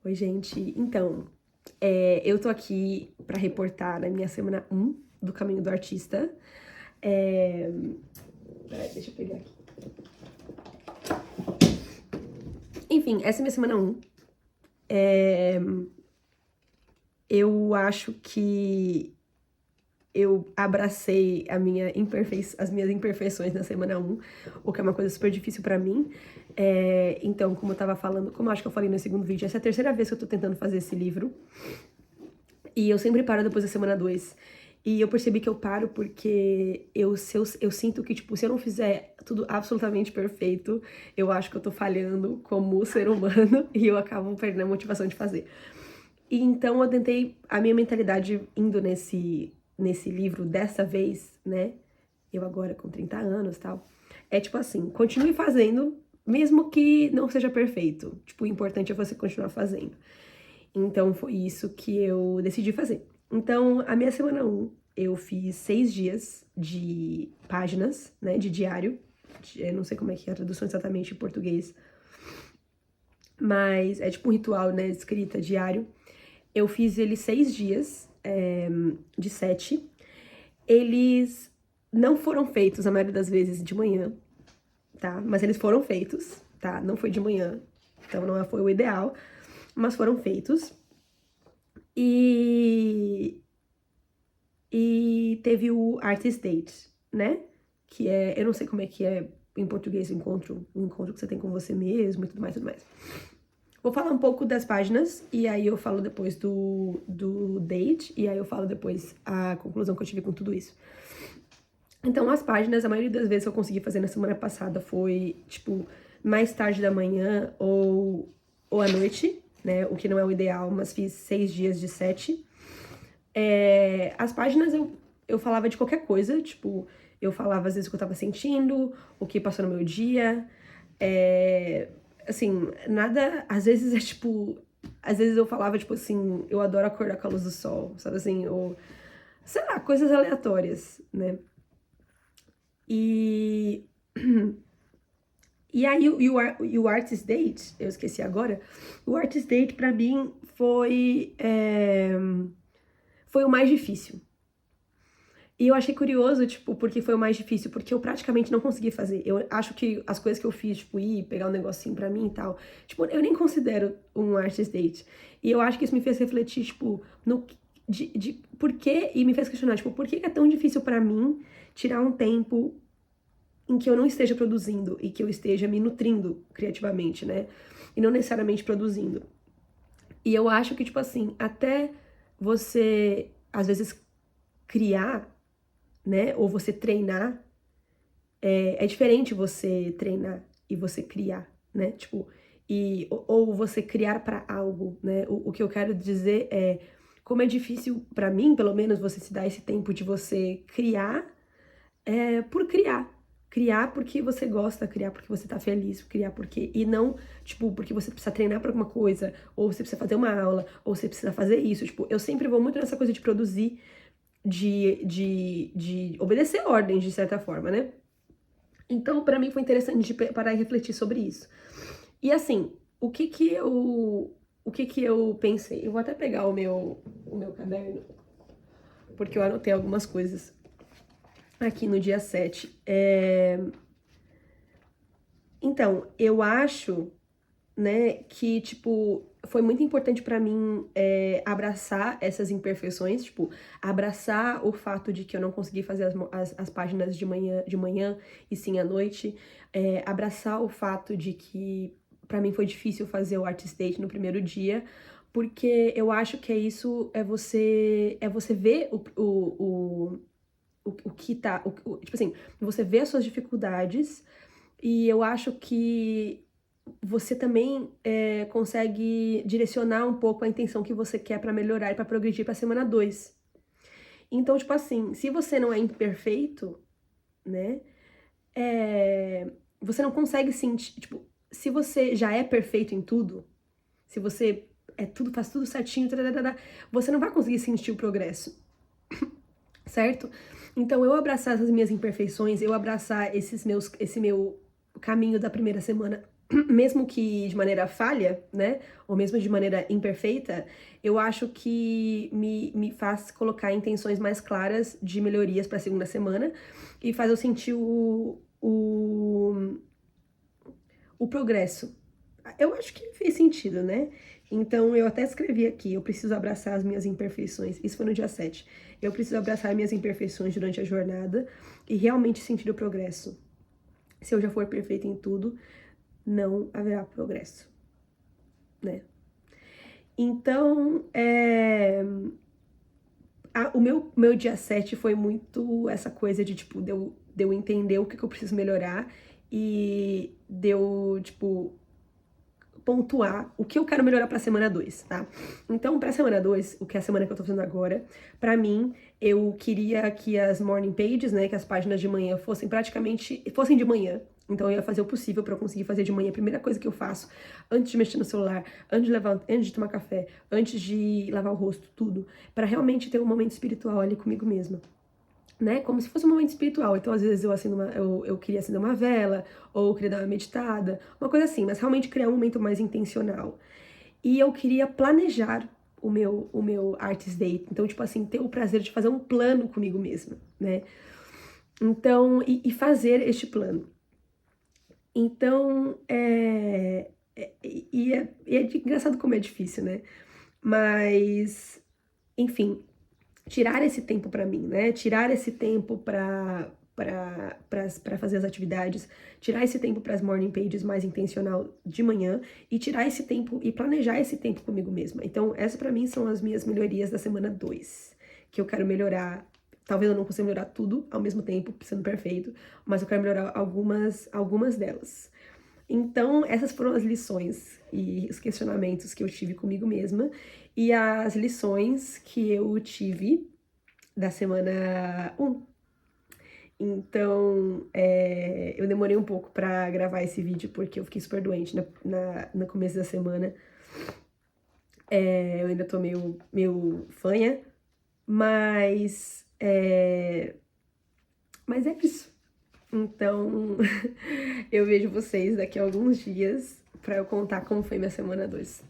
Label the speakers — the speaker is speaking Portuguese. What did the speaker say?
Speaker 1: Oi, gente. Então, eu tô aqui pra reportar na minha semana 1 do Caminho do Artista. É... Peraí, deixa eu pegar aqui. Enfim, essa é minha semana 1. Eu acho que eu abracei as minhas imperfeições na semana 1, o que é uma coisa super difícil pra mim. Então, como eu tava falando, como eu acho que eu falei no segundo vídeo, essa é a terceira vez que eu tô tentando fazer esse livro. E eu sempre paro depois da semana 2. E eu percebi que eu paro porque eu sinto que, tipo, se eu não fizer tudo absolutamente perfeito, eu acho que eu tô falhando como ser humano e eu acabo perdendo a motivação de fazer. E então eu tentei, a minha mentalidade indo nesse livro dessa vez, né? Eu agora com 30 anos e tal. É tipo assim, continue fazendo, mesmo que não seja perfeito. Tipo, o importante é você continuar fazendo. Então foi isso que eu decidi fazer. Então, a minha semana 1, eu fiz 6 dias de páginas, né, de diário. Eu não sei como é que é a tradução exatamente em português, mas é tipo um ritual, né, de escrita diário. Eu fiz ele 6 dias, de 7. Eles não foram feitos, a maioria das vezes, de manhã, tá? Mas eles foram feitos, tá? Não foi de manhã, então não foi o ideal, mas foram feitos. E teve o Artist Date, né? Que é, eu não sei como é que é em português o encontro que você tem com você mesmo e tudo mais, tudo mais. Vou falar um pouco das páginas, e aí eu falo depois do date, e aí eu falo depois a conclusão que eu tive com tudo isso. Então, as páginas, a maioria das vezes que eu consegui fazer na semana passada foi, tipo, mais tarde da manhã ou à noite, né? O que não é o ideal, mas fiz 6 dias de 7. As páginas eu falava de qualquer coisa, tipo, eu falava às vezes o que eu tava sentindo, o que passou no meu dia. Assim, nada. Às vezes é tipo. Às vezes eu falava, tipo assim, eu adoro acordar com a luz do sol, sabe assim? Ou, sei lá, coisas aleatórias, né? E. E aí, o Artist Date, eu esqueci agora, o Artist Date pra mim foi o mais difícil. E eu achei curioso, tipo, porque foi o mais difícil, porque eu praticamente não consegui fazer. Eu acho que as coisas que eu fiz, tipo, ir pegar um negocinho pra mim e tal, tipo, eu nem considero um artist date. E eu acho que isso me fez refletir, tipo, no de por quê, e me fez questionar, tipo, por que é tão difícil pra mim tirar um tempo em que eu não esteja produzindo e que eu esteja me nutrindo criativamente, né? E não necessariamente produzindo. E eu acho que, tipo assim, até você, às vezes, criar, né? Ou você treinar, é diferente você treinar e você criar, né? Tipo, ou você criar pra algo, né? O que eu quero dizer é como é difícil pra mim, pelo menos, você se dar esse tempo de você criar por criar. Criar porque você gosta, criar porque você tá feliz, criar porque. E não, tipo, porque você precisa treinar pra alguma coisa, ou você precisa fazer uma aula, ou você precisa fazer isso. Tipo, eu sempre vou muito nessa coisa de produzir, de obedecer ordens, de certa forma, né? Então, pra mim foi interessante de parar e refletir sobre isso. E assim, o que que eu pensei? Eu vou até pegar o meu caderno, porque eu anotei algumas coisas aqui no dia 7. Então, eu acho, né, que, tipo, foi muito importante pra mim abraçar essas imperfeições, tipo, abraçar o fato de que eu não consegui fazer as páginas de manhã e sim à noite, abraçar o fato de que pra mim foi difícil fazer o Artist Date no primeiro dia, porque eu acho que é você ver o que tá, tipo assim, você vê as suas dificuldades, e eu acho que você também consegue direcionar um pouco a intenção que você quer pra melhorar e pra progredir pra semana 2. Então, tipo assim, se você não é imperfeito, né, você não consegue sentir, tipo, se você já é perfeito em tudo, se você faz tudo certinho, tadadada, você não vai conseguir sentir o progresso, certo? Então, eu abraçar essas minhas imperfeições, eu abraçar esse meu caminho da primeira semana mesmo que de maneira falha, né? Ou mesmo de maneira imperfeita, eu acho que me faz colocar intenções mais claras de melhorias para a segunda semana e faz eu sentir o progresso. Eu acho que fez sentido, né? Então eu até escrevi aqui, eu preciso abraçar as minhas imperfeições. Isso foi no dia 7. Eu preciso abraçar minhas imperfeições durante a jornada e realmente sentir o progresso. Se eu já for perfeita em tudo, não haverá progresso, né? Então, o meu dia 7 foi muito essa coisa de, tipo, de eu entender o que eu preciso melhorar e de eu, tipo, pontuar o que eu quero melhorar pra semana 2, tá? Então, pra semana 2, o que é a semana que eu tô fazendo agora, pra mim, eu queria que as morning pages, né, que as páginas de manhã fossem de manhã. Então, eu ia fazer o possível pra eu conseguir fazer de manhã. A primeira coisa que eu faço, antes de mexer no celular, antes de tomar café, antes de lavar o rosto, tudo, pra realmente ter um momento espiritual ali comigo mesma. Né? Como se fosse um momento espiritual. Então, às vezes, eu queria acender uma vela, ou eu queria dar uma meditada, uma coisa assim, mas realmente criar um momento mais intencional. E eu queria planejar o meu Artist Day. Então, tipo assim, ter o prazer de fazer um plano comigo mesma, né? Então, e fazer este plano. Então, engraçado como é difícil, né? Mas, enfim, tirar esse tempo pra mim, né? Tirar esse tempo para fazer as atividades, tirar esse tempo para as morning pages mais intencional de manhã e tirar esse tempo e planejar esse tempo comigo mesma. Então, essas pra mim são as minhas melhorias da semana 2, que eu quero melhorar. Talvez eu não consiga melhorar tudo ao mesmo tempo, sendo perfeito, mas eu quero melhorar algumas delas. Então, essas foram as lições e os questionamentos que eu tive comigo mesma e as lições que eu tive da semana 1. Então, eu demorei um pouco pra gravar esse vídeo porque eu fiquei super doente no começo da semana. Eu ainda tô meio fanha, mas mas é isso. Então, eu vejo vocês daqui a alguns dias pra eu contar como foi minha semana 2.